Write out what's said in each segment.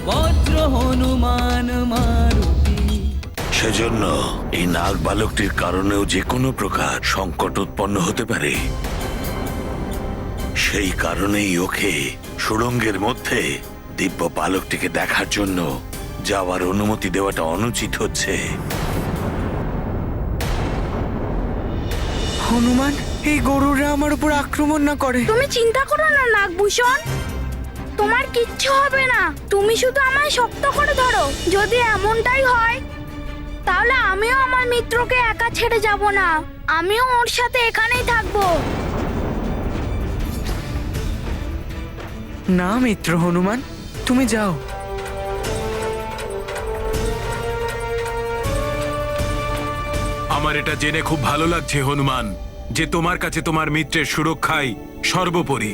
বজ্র হনুমান মারুতি। সেজন্য এই নাগ বালকটির কারণেও যে কোনো প্রকার সংকট উৎপন্ন হতে পারে। সেই কারণেই ওকে সুড়ঙ্গের মধ্যে দিব্য বালকটিকে দেখার জন্য যাওয়ার অনুমতি দেওয়াটা অনুচিত হচ্ছে। হনুমান, এই গরুরা আমার উপর আক্রমণ না করে। তুমি চিন্তা করো না নাগভূষণ, তোমার কিচ্ছু হবে না। তুমি শুধু আমায় শক্ত করে ধরো। যদি এমনটাই হয় তাহলে আমিও আমার মিত্রকে একা ছেড়ে যাব না, আমিও ওর সাথে এখানেই থাকবো। না মিত্র হনুমান, তুমি যাও। আমার এটা জেনে খুব ভালো লাগছে হনুমান, যে তোমার কাছে তোমার মিত্রের সুরক্ষাই সর্বোপরি।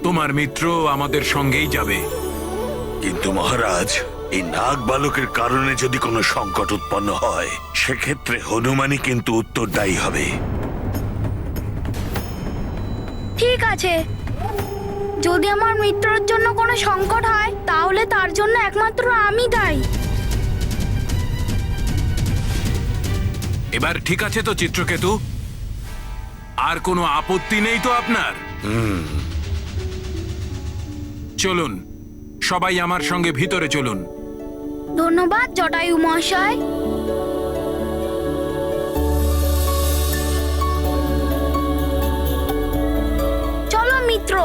তোমার মিত্র আমাদের সঙ্গেই যাবে। কিন্তু মহারাজ, এই নাগ বালকের কারণে যদি কোনো সংকট উৎপন্ন হয় সেক্ষেত্রে হনুমানই কিন্তু উত্তরদায়ী হবে। ঠিক আছে, যদি আমার মিত্রর জন্য কোনো সংকট হয় তাহলে তার জন্য একমাত্র আমি দায়ী। এবার ঠিক আছে তো চিত্রকেতু? আর কোনো আপত্তি নেই তো আপনার? চলুন, সবাই আমার সঙ্গে ভিতরে চলুন। ধন্যবাদ জটায়ু মহাশয়। চলো মিত্র।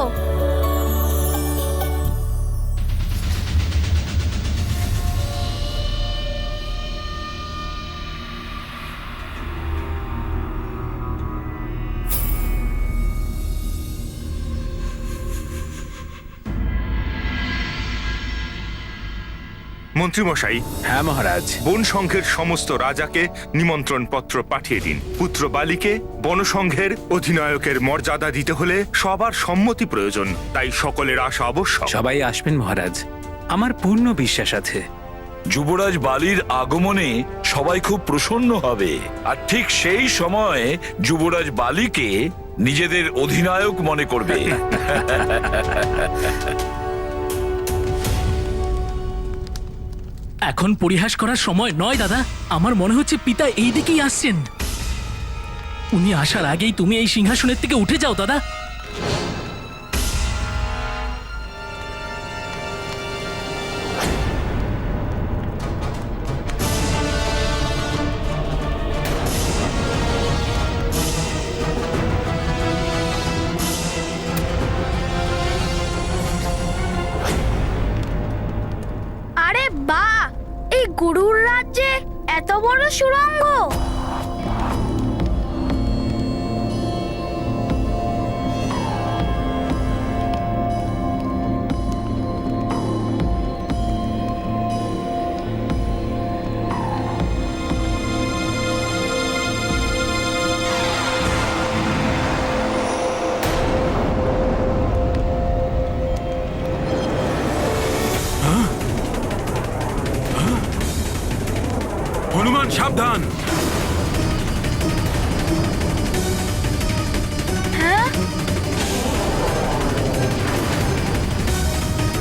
মন্ত্রীমশাই, হ্যাঁ মহারাজ। বন সংঘের সমস্ত রাজাকে নিমন্ত্রণ পত্র পাঠিয়ে দিন। পুত্র বালিকে বনসংঘের অধিনায়কের মর্যাদা দিতে হলে সবার সম্মতি প্রয়োজন, তাই সকলের আশা আবশ্যক। সবাই আসবেন মহারাজ, আমার পূর্ণ বিশ্বাস আছে। যুবরাজ বালির আগমনে সবাই খুব প্রসন্ন হবে, আর ঠিক সেই সময় যুবরাজ বালিকে নিজেদের অধিনায়ক মনে করবে। এখন পরিহাস করার সময় নয় দাদা। আমার মনে হচ্ছে পিতা এই দিকেই আসছেন। উনি আসার আগেই তুমি এই সিংহাসনের থেকে উঠে যাও দাদা। আরে বাহ, এই গরুর রাজ্যে এত বড় সুড়ঙ্গ! হনুমান সাবধান! হ্যাঁ?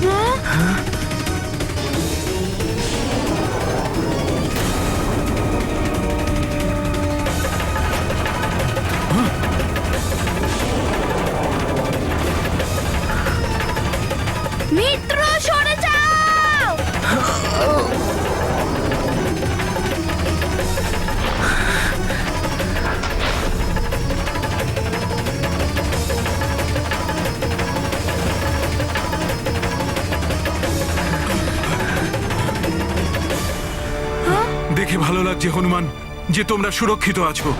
হ্যাঁ? মিত্র সরে যাও! দেখে ভালো লাগছে হনুমান, যে তোমরা সুরক্ষিত আছো।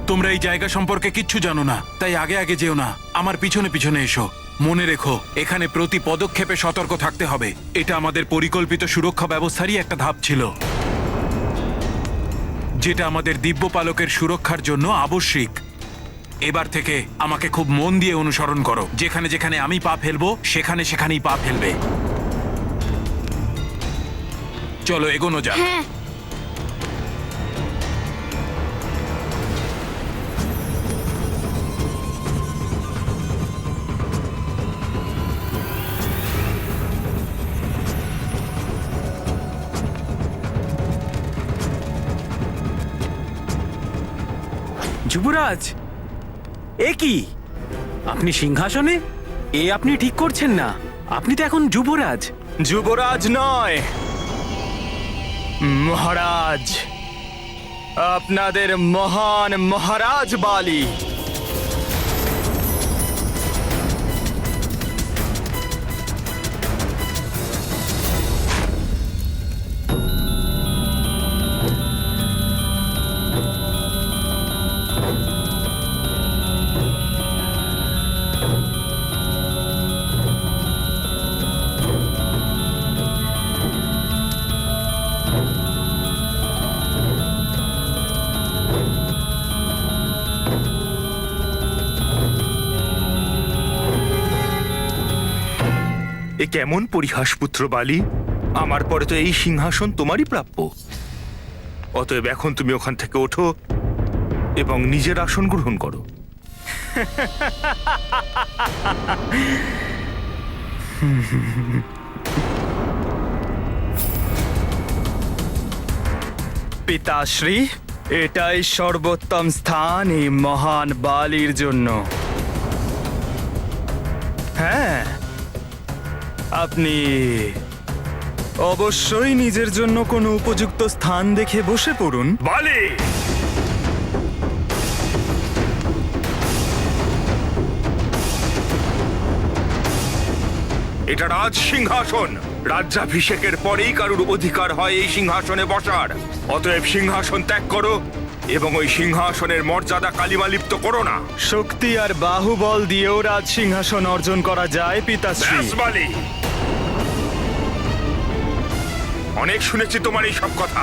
তোমরা এই জায়গা সম্পর্কে কিচ্ছু জানো না, তাই আগে আগে যেও না, আমার পিছনে পিছনে এসো। মনে রেখো, এখানে প্রতি পদক্ষেপে সতর্ক থাকতে হবে। এটা আমাদের পরিকল্পিত সুরক্ষা ব্যবস্থারই একটা ধাপ ছিল, যেটা আমাদের দিব্য পালকের সুরক্ষার জন্য আবশ্যিক। এবার থেকে আমাকে খুব মন দিয়ে অনুসরণ করো। যেখানে যেখানে আমি পা ফেলবো সেখানে সেখানেই পা ফেলবে। চলো এগোনো যাক। হ্যাঁ। যুবরাজ, এ কি? আপনি সিংহাসনে? এ আপনি ঠিক করছেন না। আপনি তো এখন যুবরাজ। যুবরাজ নয়, মহারাজ। আপনাদের মহান মহারাজ বালি। এ কেমন পরিহাস পুত্র বালি? আমার পরে তো এই সিংহাসন তোমারই প্রাপ্য। অতএব এখন তুমি ওখান থেকে ওঠো এবং নিজের আসন গ্রহণ করো। পিতাশ্রী, এটাই সর্বোত্তম স্থান এই মহান বালির জন্য। হ্যাঁ, আপনি অবশ্যই নিজের জন্য কোনো উপযুক্ত স্থান দেখে বসে পড়ুন। বালি, এটা রাজ সিংহাসন। রাজ্যাভিষেকের পরেই কারুর অধিকার হয় এই সিংহাসনে বসার। অতএব সিংহাসন ত্যাগ করো এবং ওই সিংহাসনের মর্যাদা কালিমালিপ্ত করো না। শক্তি আর বাহুবল দিয়েও রাজ সিংহাসন অর্জন করা যায় পিতাশ্রী। ব্যাস বালি, অনেক শুনেছি তোমার এই সব কথা।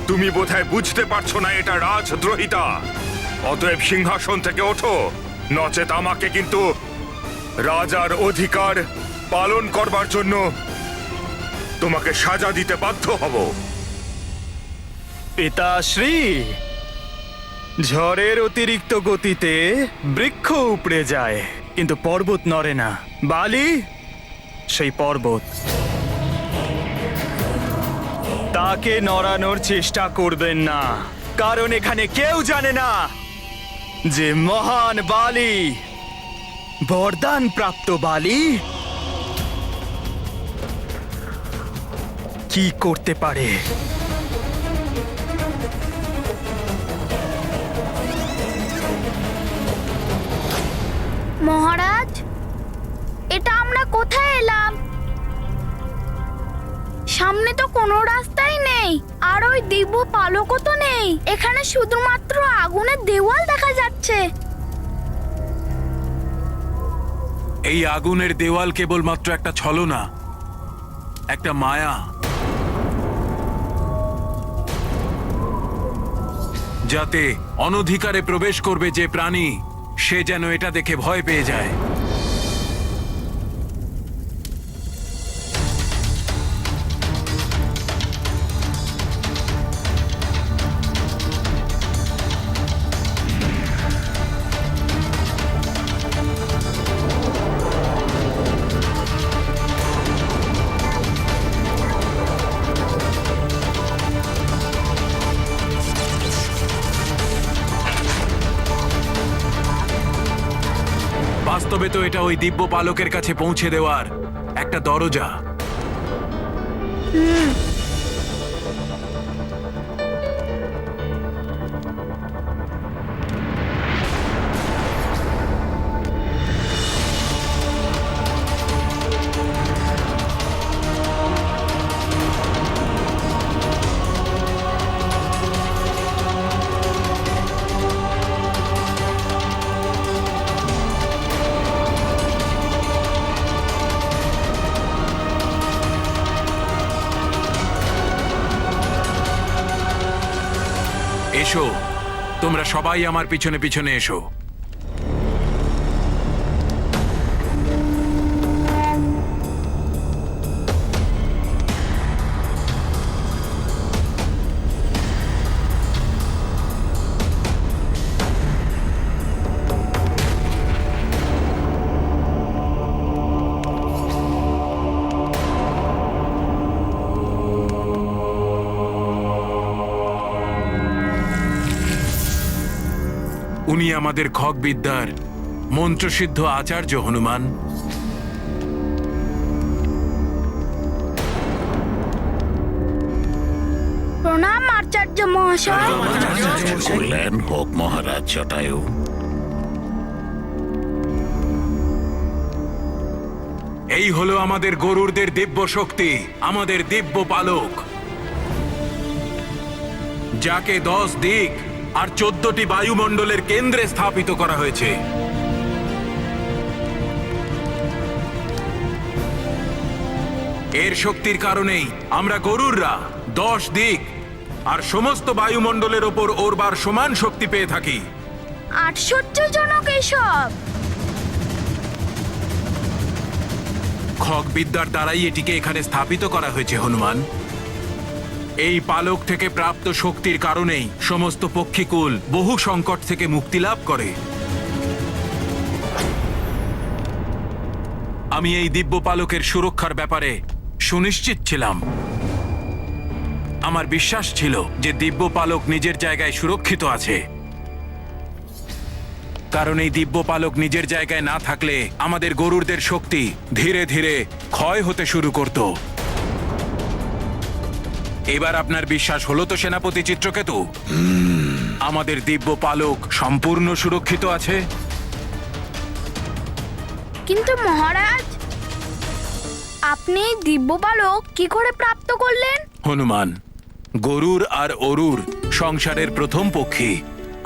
তুমি বোধহয় বুঝতে পারছো না এটা রাজদ্রোহিতা। অতএব সিংহাসন থেকে ওঠো, নচেত আমাকে কিন্তু রাজার অধিকার পালন করবার জন্য তোমাকে সাজা দিতে বাধ্য হব। পিতাশ্রী, ঝড়ের অতিরিক্ত গতিতে বৃক্ষ উপড়ে যায়, কিন্তু পর্বত নড়ে না। বালি সেই পর্বত, তাকে নড়ানোর চেষ্টা করবেন না, কারণ এখানে কেউ জানে না যে মহান বালি, বরদান প্রাপ্ত বালি কি করতে পারে। মহারাজ, এটা আমরা কোথায় এলাম? সামনে তো কোনো রাস্তাই নেই, আর ওই দিব্য পালকও তো নেই। এখানে শুধুমাত্র আগুনের দেওয়াল দেখা যাচ্ছে। এই আগুনের দেওয়াল কেবলমাত্র একটা ছলনা, একটা মায়া, যাতে অনধিকারে প্রবেশ করবে যে প্রাণী, সে যেন এটা দেখে ভয় পেয়ে যায়। বাস্তবে তো এটা ওই দিব্য পালকের কাছে পৌঁছে দেওয়ার একটা দরজা। এসো, তোমরা সবাই আমার পিছনে পিছনে এসো। উনি আমাদের খগবিদ্যার মন্ত্রসিদ্ধ আচার্য হনুমান। প্রণাম আচার্য মহাশয়। কল্যাণ হোক মহারাজ জটায়ু। এই হলো আমাদের গরুরদের দিব্য শক্তি, আমাদের দিব্য পালক, যাকে 10 দিক আর 14টি বায়ুমণ্ডলের কেন্দ্রে স্থাপিত করা হয়েছে। এর শক্তির কারণেই আমরা গরুররা 10 দিক আর সমস্ত বায়ুমণ্ডলের ওপর ওরবার সমান শক্তি পেয়ে থাকি। আশ্চর্যজনক এসব। খগবিদ্যার দ্বারাই এটিকে এখানে স্থাপিত করা হয়েছে হনুমান। এই পালক থেকে প্রাপ্ত শক্তির কারণেই সমস্ত পক্ষীকুল বহু সংকট থেকে মুক্তি লাভ করে। আমি এই দিব্য পালকের সুরক্ষার ব্যাপারে সুনিশ্চিত ছিলাম। আমার বিশ্বাস ছিল যে দিব্য পালক নিজের জায়গায় সুরক্ষিত আছে, কারণ এই দিব্য পালক নিজের জায়গায় না থাকলে আমাদের গরুরদের শক্তি ধীরে ধীরে ক্ষয় হতে শুরু করত। এবার আপনার বিশ্বাস হলো তো সেনাপতি চিত্রকেতু? আমাদের দিব্য পালক সম্পূর্ণ সুরক্ষিত আছে। কিন্তু মহারাজ, আপনি এই দিব্য বালক কি করে প্রাপ্ত করলেন? হনুমান, গরুর আর অরুর সংসারের প্রথম পক্ষী,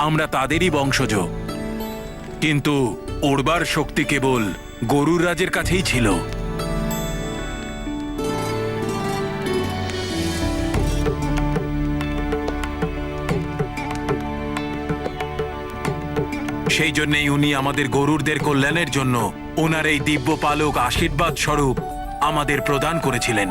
আমরা তাদেরই বংশজ। কিন্তু ওড়বার শক্তি কেবল গরুর রাজের কাছেই ছিল। সেই জন্যই উনি আমাদের গরুরদের কল্যাণের জন্য ওনার এই দিব্য পালক আশীর্বাদ স্বরূপ আমাদের প্রদান করেছিলেন।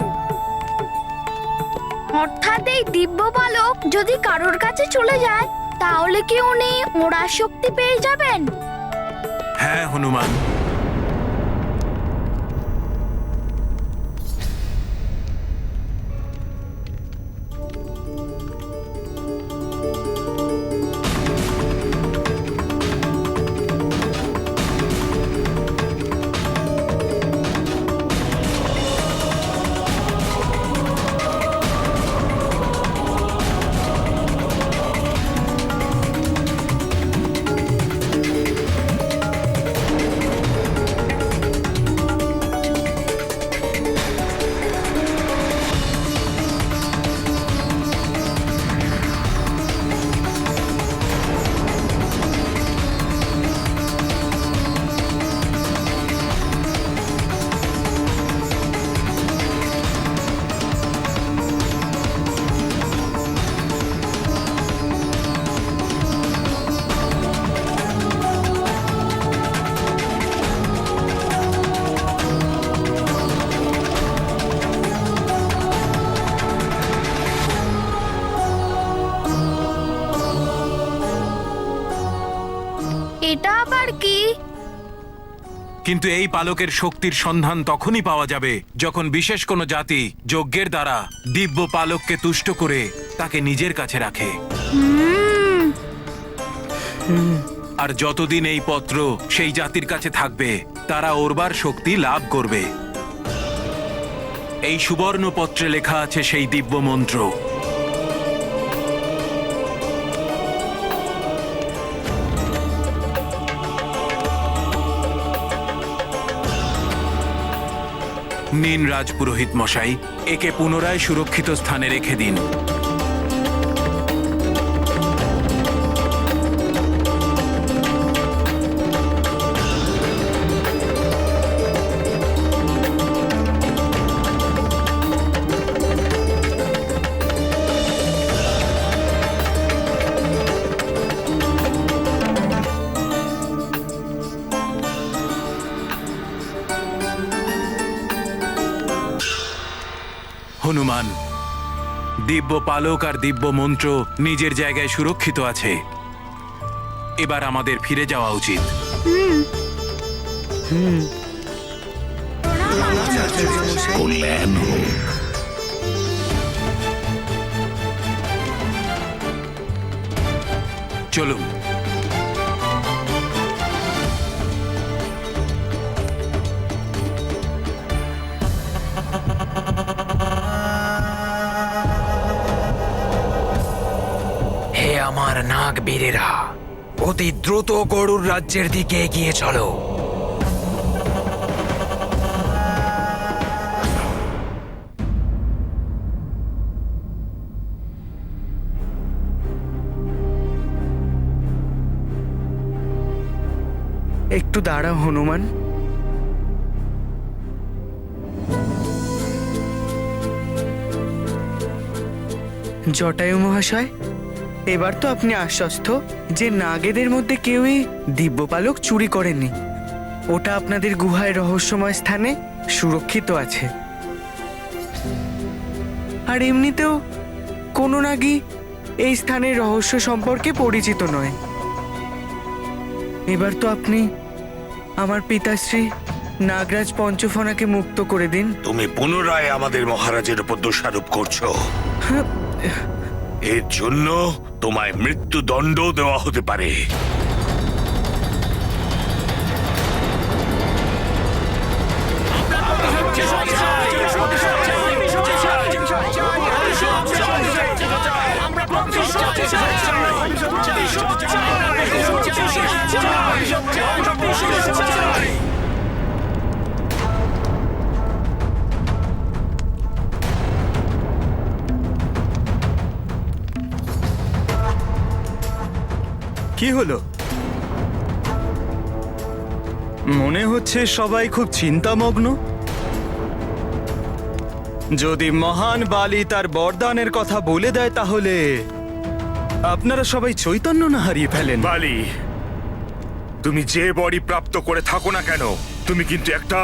অর্থাৎ এই দিব্য বালক যদি কারোর কাছে চলে যায়, তাহলে কি উনি ওড়ার শক্তি পেয়ে যাবেন? হ্যাঁ হনুমান, এটা আবার কি? কিন্তু এই পালকের শক্তির সন্ধান তখনই পাওয়া যাবে যখন বিশেষ কোনো জাতি যজ্ঞের দ্বারা দিব্য পালককে তুষ্ট করে তাকে নিজের কাছে রাখে। আর যতদিন এই পত্র সেই জাতির কাছে থাকবে, তারা ওরবার শক্তি লাভ করবে। এই সুবর্ণ পত্রে লেখা আছে সেই দিব্য মন্ত্র। নিন রাজপুরোহিত মশাই, একে পুনরায় সুরক্ষিত স্থানে রেখে দিন। হনুমান, দিব্য পালক আর দিব্য মন্ত্র নিজের জায়গায় সুরক্ষিত আছে। এবার আমাদের ফিরে যাওয়া উচিত। কল্যাণ হোক। চলুন। নাগবীরেরা, অতি দ্রুত গরুর রাজ্যের দিকে এগিয়ে চলো। একটু দাঁড়াও হনুমান। জটায়ু মহাশয়, এবার তো আপনি আশ্বস্ত যে নাগেদের মধ্যে কেউই দিব্যপালক চুরি করেনি। ওটা আপনাদের গুহায় রহস্যময় স্থানে সুরক্ষিত আছে। আর এমনিতেও কোনো নাগই এই স্থানের রহস্য সম্পর্কে পরিচিত নয়। এবার তো আপনি আমার পিতাশ্রী নাগরাজ পঞ্চফনাকে মুক্ত করে দিন। তুমি পুনরায় আমাদের মহারাজের উপর দোষারোপ করছো। এর জন্য তোমায় মৃত্যুদণ্ড দেওয়া হতে পারে। কি হলো? মনে হচ্ছে সবাই খুব চিন্তামগ্ন। যদি মহান বালি তার বরদানের কথা বলে দেয় তাহলে আপনারা সবাই চৈতন্য না হারিয়ে ফেলেন। বালি, তুমি যে বরই প্রাপ্ত করে থাকো না কেন, তুমি কিন্তু একটা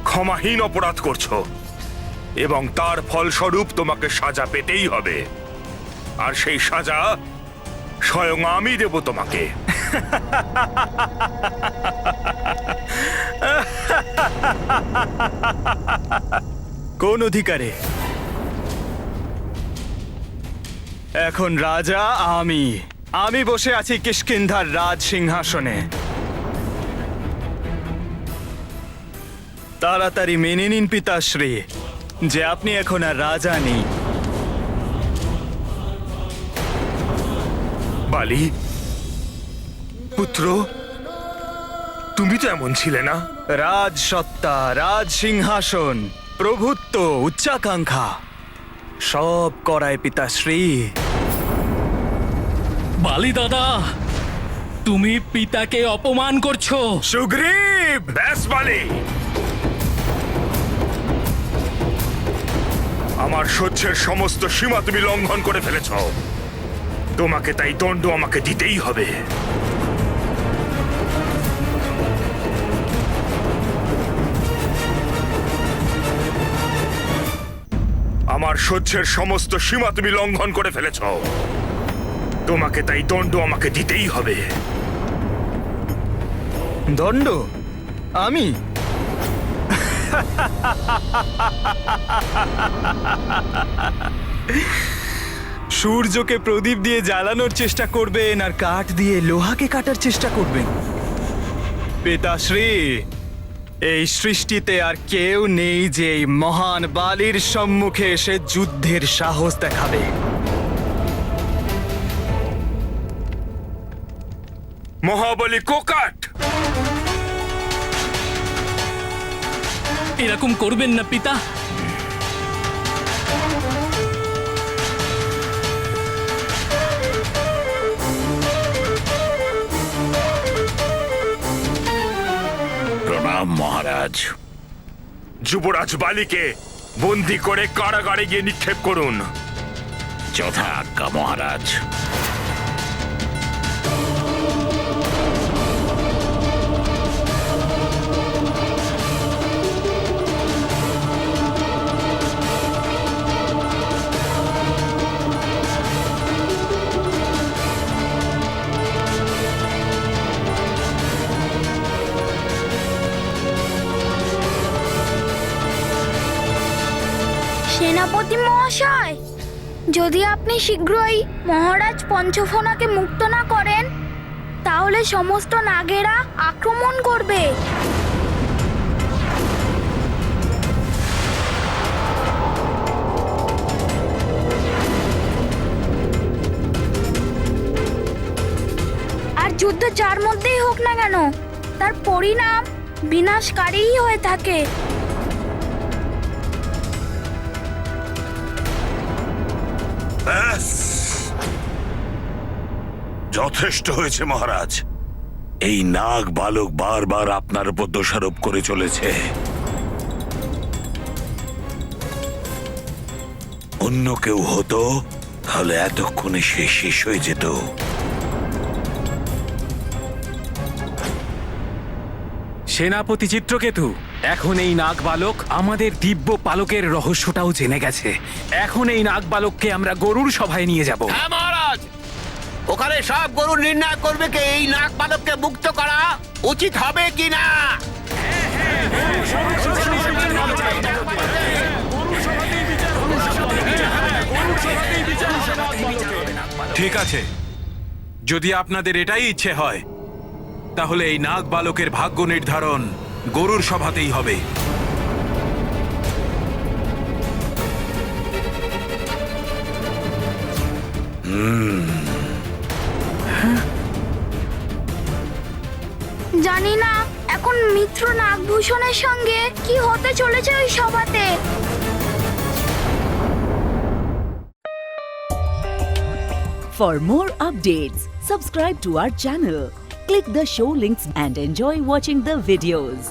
ক্ষমাহীন অপরাধ করছো এবং তার ফলস্বরূপ তোমাকে সাজা পেতেই হবে। আর সেই সাজা স্বয়ং আমি দেব তোমাকে। কোন অধিকারে? এখন রাজা আমি বসে আছি কিষ্কিন্ধার রাজ সিংহাসনে। তাড়াতাড়ি মেনে নিন পিতাশ্রী যে আপনি এখন আর রাজা নেই। বালি পুত্র, তুমি তো এমন ছিলে না। রাজসত্তা, রাজ সিংহাসন, প্রভুত্ব, উচ্চাকাঙ্ক্ষা সব করায় পিতাশ্রী। বালি দাদা, তুমি পিতাকে অপমান করছো। সুগ্রীব! ব্যাস বালি, আমার সহ্যের সমস্ত সীমা তুমি লঙ্ঘন করে ফেলেছ। তোমাকে তাই দণ্ড আমাকে দিতেই হবে। আমার সহ্যের সমস্ত সীমা তুমি লঙ্ঘন করে ফেলেছ। তোমাকে তাই দণ্ড আমাকে দিতেই হবে। দণ্ড? আমি? সূর্যকে প্রদীপ দিয়ে জ্বালানোর চেষ্টা করবেন আর কাঠ দিয়ে লোহাকে কাটার চেষ্টা করবেন। পিতাশ্রী, এই সৃষ্টিতে আর কেউ নেই যে এই মহান বালির সম্মুখে এসে যুদ্ধের সাহস দেখাবে। মহাবলী কোকাট! এরকম করবেন না পিতা। প্রণাম মহারাজ। যুবরাজ বালিকে বন্দি করে কারাগারে গিয়ে নিক্ষেপ করুন। যথা আজ্ঞা মহারাজ। সেনাপতি মহাশয়, যদি আপনি শীঘ্রই মহারাজ পঞ্চফনাকে মুক্ত না করেন তাহলে সমস্ত নাগেরা আক্রমণ করবে। না কেন, তার পরিণাম বিনাশকারীই হয়ে থাকে। ব্যাস যথেষ্ট হয়েছে মহারাজ। এই নাগ বালক বারবার আপনার উপর দোষারোপ করে চলেছে। অন্য কেউ হতো তাহলে এতক্ষণে সে শেষ হয়ে যেত। সেনাপতি চিত্রকেতু, এখন এই নাগ বালক আমাদের দিব্য পালকের রহস্যটাও জেনে গেছে। এখন এই নাগ বালককে আমরা গরুর সভায় নিয়ে যাব। হ্যাঁ মহারাজ, ওখানে সব গরু নির্ণয় করবে কে এই নাগ বালককে মুক্ত করা উচিত হবে কিনা। ঠিক আছে, যদি আপনাদের এটাই ইচ্ছে হয় তাহলে এই নাগ বালকের ভাগ্য নির্ধারণ গরুর সভাতেই হবে। জানি না এখন মিত্র নাগভূষণের সঙ্গে কি হতে চলেছে ওই সভাতে। For more updates, subscribe to our channel, click the show links and enjoy watching the videos.